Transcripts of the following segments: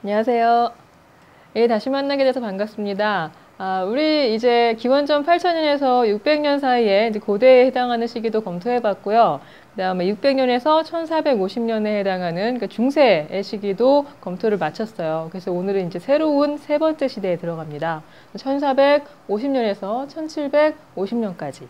안녕하세요. 예, 다시 만나게 돼서 반갑습니다. 우리 이제 기원전 8천년에서 600년 사이에 이제 고대에 해당하는 시기도 검토해 봤고요. 그 다음에 600년에서 1450년에 해당하는 그 중세의 시기도 검토를 마쳤어요. 그래서 오늘은 이제 새로운 세 번째 시대에 들어갑니다. 1450년에서 1750년까지.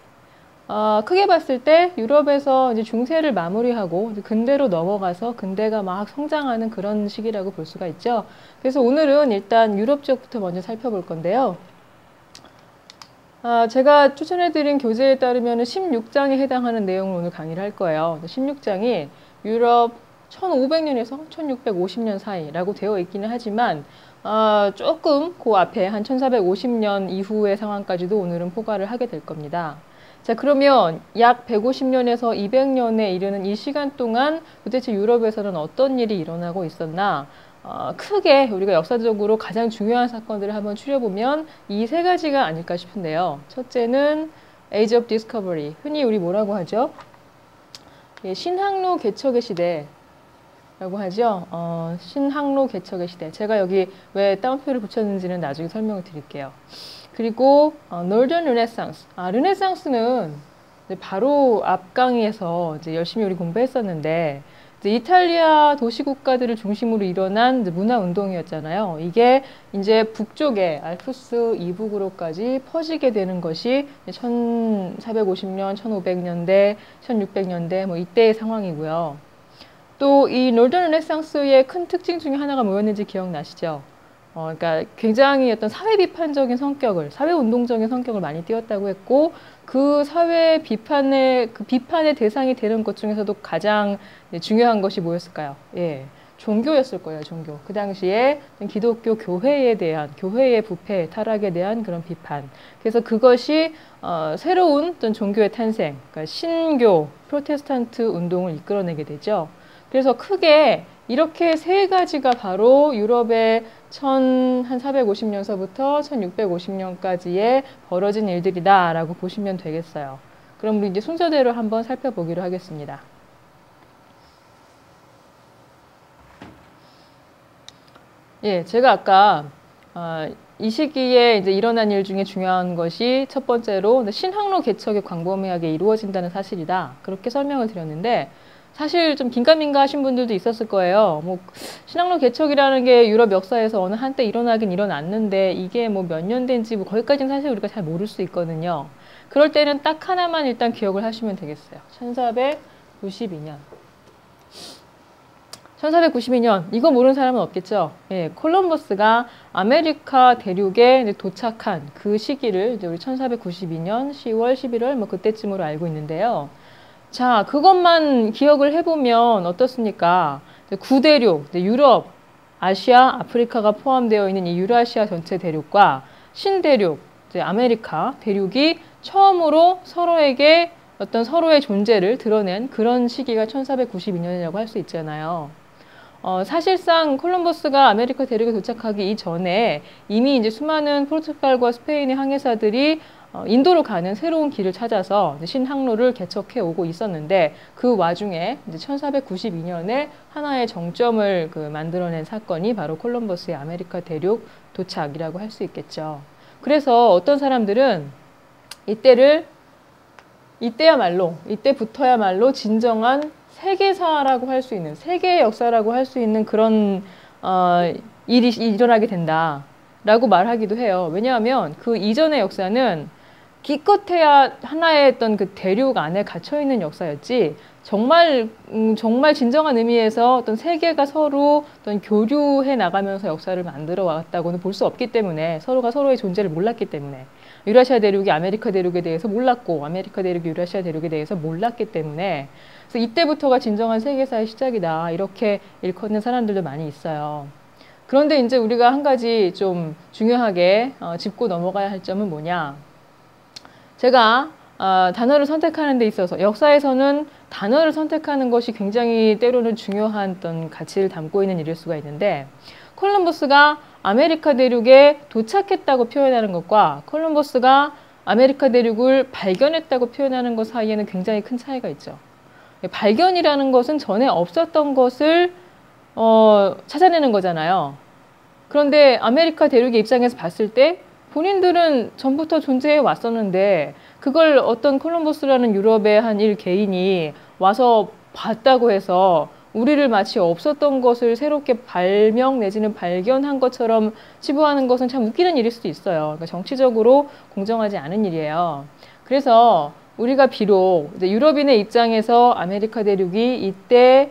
크게 봤을 때 유럽에서 이제 중세를 마무리하고 이제 근대로 넘어가서 근대가 막 성장하는 그런 시기라고 볼 수가 있죠. 그래서 오늘은 일단 유럽 쪽부터 먼저 살펴볼 건데요. 제가 추천해드린 교재에 따르면 16장에 해당하는 내용을 오늘 강의를 할 거예요. 16장이 유럽 1500년에서 1650년 사이라고 되어 있기는 하지만 조금 그 앞에 한 1450년 이후의 상황까지도 오늘은 포괄을 하게 될 겁니다. 자, 그러면 약 150년에서 200년에 이르는 이 시간 동안 도대체 유럽에서는 어떤 일이 일어나고 있었나? 크게 우리가 역사적으로 가장 중요한 사건들을 한번 추려보면 이 세 가지가 아닐까 싶은데요. 첫째는 Age of Discovery, 흔히 우리 뭐라고 하죠? 예, 신항로 개척의 시대라고 하죠. 신항로 개척의 시대. 제가 여기 왜 따옴표를 붙였는지는 나중에 설명을 드릴게요. 그리고 Northern Renaissance. 르네상스는 바로 앞 강의에서 이제 열심히 우리 공부했었는데 이제 이탈리아 도시 국가들을 중심으로 일어난 문화 운동이었잖아요. 이게 이제 북쪽에 알프스 이북으로까지 퍼지게 되는 것이 1450년, 1500년대, 1600년대 뭐 이때의 상황이고요. 또 이 노던 르네상스의 큰 특징 중에 하나가 뭐였는지 기억나시죠? 그러니까 굉장히 어떤 사회 비판적인 성격을, 사회 운동적인 성격을 많이 띄었다고 했고, 그 사회 비판의 대상이 되는 것 중에서도 가장 중요한 것이 뭐였을까요? 예, 종교였을 거예요, 종교. 그 당시에 기독교 교회에 대한, 교회의 부패, 타락에 대한 그런 비판. 그래서 그것이 새로운 어떤 종교의 탄생, 그러니까 신교, 프로테스탄트 운동을 이끌어내게 되죠. 그래서 크게 이렇게 세 가지가 바로 유럽의 1450년서부터 1650년까지에 벌어진 일들이다라고 보시면 되겠어요. 그럼 우리 이제 순서대로 한번 살펴보기로 하겠습니다. 예, 제가 아까 이 시기에 이제 일어난 일 중에 중요한 것이 첫 번째로 신항로 개척이 광범위하게 이루어진다는 사실이다. 그렇게 설명을 드렸는데 사실 좀 긴가민가 하신 분들도 있었을 거예요. 뭐 신항로 개척이라는 게 유럽 역사에서 어느 한때 일어나긴 일어났는데 이게 뭐 몇 년 된지 뭐 거기까지는 사실 우리가 잘 모를 수 있거든요. 그럴 때는 딱 하나만 일단 기억을 하시면 되겠어요. 1492년. 1492년 이거 모르는 사람은 없겠죠. 예, 콜럼버스가 아메리카 대륙에 도착한 그 시기를 이제 우리 1492년 10월, 11월 뭐 그때쯤으로 알고 있는데요. 자, 그것만 기억을 해보면 어떻습니까? 구대륙, 유럽, 아시아, 아프리카가 포함되어 있는 이 유라시아 전체 대륙과 신대륙, 아메리카 대륙이 처음으로 서로에게 어떤 서로의 존재를 드러낸 그런 시기가 1492년이라고 할 수 있잖아요. 사실상 콜럼버스가 아메리카 대륙에 도착하기 이전에 이미 이제 수많은 포르투갈과 스페인의 항해사들이 인도로 가는 새로운 길을 찾아서 신항로를 개척해 오고 있었는데 그 와중에 이제 1492년에 하나의 정점을 만들어낸 사건이 바로 콜럼버스의 아메리카 대륙 도착이라고 할 수 있겠죠. 그래서 어떤 사람들은 이때부터야말로 진정한 세계사라고 할 수 있는, 세계의 역사라고 할 수 있는 그런 일이 일어나게 된다라고 말하기도 해요. 왜냐하면 그 이전의 역사는 기껏해야 하나의 어떤 그 대륙 안에 갇혀 있는 역사였지 정말 진정한 의미에서 어떤 세계가 서로 어떤 교류해 나가면서 역사를 만들어 왔다고는 볼 수 없기 때문에 서로가 서로의 존재를 몰랐기 때문에 유라시아 대륙이 아메리카 대륙에 대해서 몰랐고 아메리카 대륙이 유라시아 대륙에 대해서 몰랐기 때문에 그래서 이때부터가 진정한 세계사의 시작이다 이렇게 일컫는 사람들도 많이 있어요. 그런데 이제 우리가 한 가지 좀 중요하게 짚고 넘어가야 할 점은 뭐냐? 제가 단어를 선택하는 데 있어서 역사에서는 단어를 선택하는 것이 굉장히 때로는 중요한 어떤 가치를 담고 있는 일일 수가 있는데 콜럼버스가 아메리카 대륙에 도착했다고 표현하는 것과 콜럼버스가 아메리카 대륙을 발견했다고 표현하는 것 사이에는 굉장히 큰 차이가 있죠. 발견이라는 것은 전에 없었던 것을 찾아내는 거잖아요. 그런데 아메리카 대륙의 입장에서 봤을 때 본인들은 전부터 존재해 왔었는데 그걸 어떤 콜럼버스라는 유럽의 한 일개인이 와서 봤다고 해서 우리를 마치 없었던 것을 새롭게 발명 내지는 발견한 것처럼 치부하는 것은 참 웃기는 일일 수도 있어요. 그러니까 정치적으로 공정하지 않은 일이에요. 그래서 우리가 비록 이제 유럽인의 입장에서 아메리카 대륙이 이때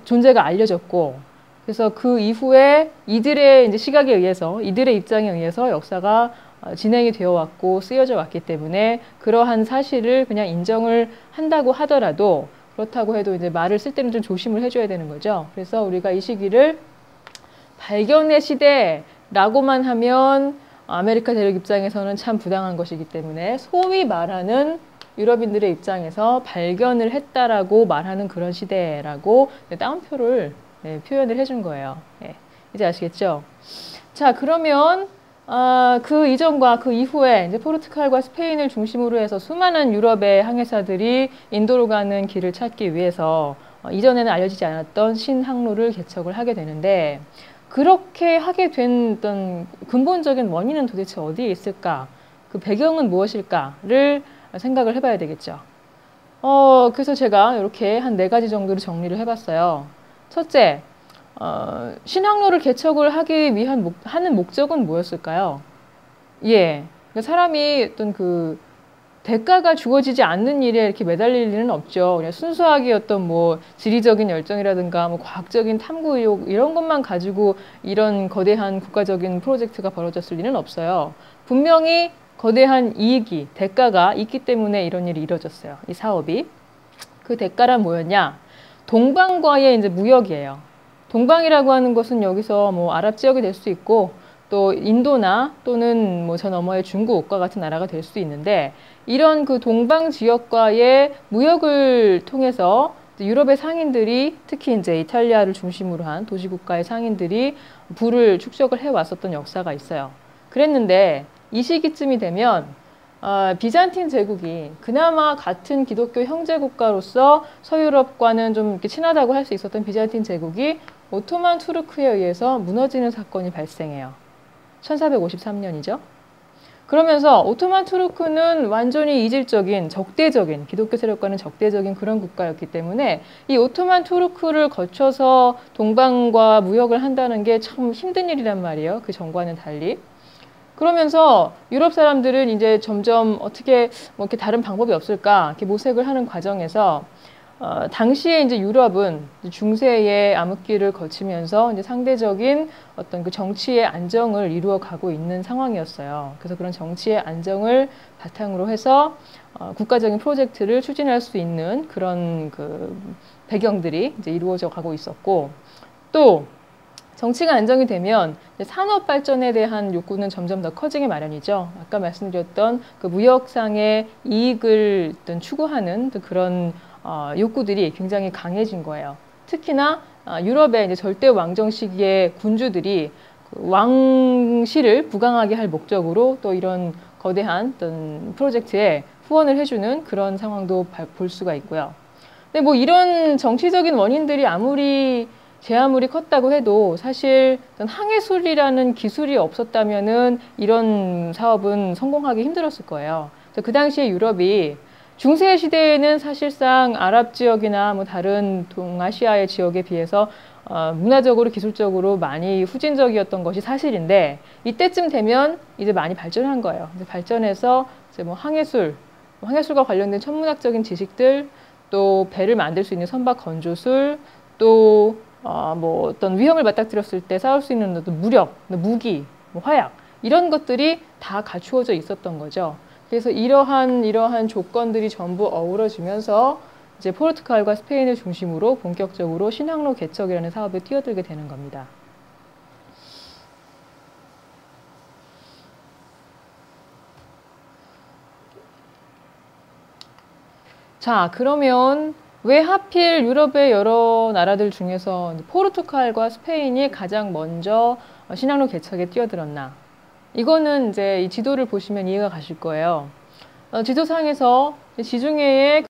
존재가 알려졌고, 그래서 그 이후에 이들의 이제 시각에 의해서, 이들의 입장에 의해서 역사가 진행이 되어 왔고 쓰여져 왔기 때문에 그러한 사실을 그냥 인정을 한다고 하더라도, 그렇다고 해도 이제 말을 쓸 때는 좀 조심을 해줘야 되는 거죠. 그래서 우리가 이 시기를 발견의 시대라고만 하면 아메리카 대륙 입장에서는 참 부당한 것이기 때문에 소위 말하는 유럽인들의 입장에서 발견을 했다라고 말하는 그런 시대라고 따옴표를 표현을 해준 거예요. 이제 아시겠죠? 자, 그러면 그 이전과 그 이후에 이제 포르투갈과 스페인을 중심으로 해서 수많은 유럽의 항해사들이 인도로 가는 길을 찾기 위해서 이전에는 알려지지 않았던 신항로를 개척을 하게 되는데, 그렇게 하게 된 어떤 근본적인 원인은 도대체 어디에 있을까? 그 배경은 무엇일까를 생각을 해봐야 되겠죠. 그래서 제가 이렇게 한 4가지 정도로 정리를 해봤어요. 첫째, 신항로를 개척을 하기 위한 하는 목적은 뭐였을까요? 그러니까 사람이 어떤 그 대가가 주어지지 않는 일에 이렇게 매달릴 일은 없죠. 그냥 순수하게 어떤 뭐 지리적인 열정이라든가 뭐 과학적인 탐구 의욕 이런 것만 가지고 이런 거대한 국가적인 프로젝트가 벌어졌을 일은 없어요. 분명히 거대한 이익이, 대가가 있기 때문에 이런 일이 이루어졌어요. 이 사업이. 그 대가란 뭐였냐? 동방과의 이제 무역이에요. 동방이라고 하는 것은 여기서 뭐 아랍 지역이 될 수 있고, 또 인도나 또는 뭐 저 너머의 중국과 같은 나라가 될 수 있는데, 이런 그 동방 지역과의 무역을 통해서 유럽의 상인들이, 특히 이제 이탈리아를 중심으로 한 도시국가의 상인들이 부를 축적을 해왔었던 역사가 있어요. 그랬는데 이 시기쯤이 되면 비잔틴 제국이 그나마 같은 기독교 형제국가로서 서유럽과는 좀 이렇게 친하다고 할 수 있었던 비잔틴 제국이 오토만 투르크에 의해서 무너지는 사건이 발생해요. 1453년이죠. 그러면서 오토만 투르크는 완전히 이질적인, 적대적인, 기독교 세력과는 적대적인 그런 국가였기 때문에 이 오토만 투르크를 거쳐서 동방과 무역을 한다는 게 참 힘든 일이란 말이에요. 그 전과는 달리. 그러면서 유럽 사람들은 이제 점점 어떻게 뭐 이렇게 다른 방법이 없을까 이렇게 모색을 하는 과정에서 당시에 이제 유럽은 중세의 암흑기를 거치면서 이제 상대적인 어떤 그 정치의 안정을 이루어 가고 있는 상황이었어요. 그래서 그런 정치의 안정을 바탕으로 해서 국가적인 프로젝트를 추진할 수 있는 그런 그 배경들이 이제 이루어져 가고 있었고, 또 정치가 안정이 되면 산업 발전에 대한 욕구는 점점 더 커지기 마련이죠. 아까 말씀드렸던 그 무역상의 이익을 추구하는 그런 욕구들이 굉장히 강해진 거예요. 특히나 유럽의 이제 절대 왕정 시기의 군주들이 그 왕실을 부강하게 할 목적으로 또 이런 거대한 어떤 프로젝트에 후원을 해주는 그런 상황도 볼 수가 있고요. 근데 뭐 이런 정치적인 원인들이 제 아무리 컸다고 해도 사실 항해술이라는 기술이 없었다면은 이런 사업은 성공하기 힘들었을 거예요. 그래서 그 당시에 유럽이 중세 시대에는 사실상 아랍 지역이나 뭐 다른 동아시아의 지역에 비해서 문화적으로 기술적으로 많이 후진적이었던 것이 사실인데, 이때쯤 되면 이제 많이 발전한 거예요. 이제 발전해서 이제 뭐 항해술과 관련된 천문학적인 지식들, 또 배를 만들 수 있는 선박 건조술, 또 뭐 어떤 위험을 맞닥뜨렸을 때 싸울 수 있는 어떤 무력, 무기, 뭐 화약 이런 것들이 다 갖추어져 있었던 거죠. 그래서 이러한 조건들이 전부 어우러지면서 이제 포르투갈과 스페인을 중심으로 본격적으로 신항로 개척이라는 사업에 뛰어들게 되는 겁니다. 자, 그러면 왜 하필 유럽의 여러 나라들 중에서 포르투갈과 스페인이 가장 먼저 신항로 개척에 뛰어들었나? 이거는 이제 이 지도를 보시면 이해가 가실 거예요. 지도상에서 지중해의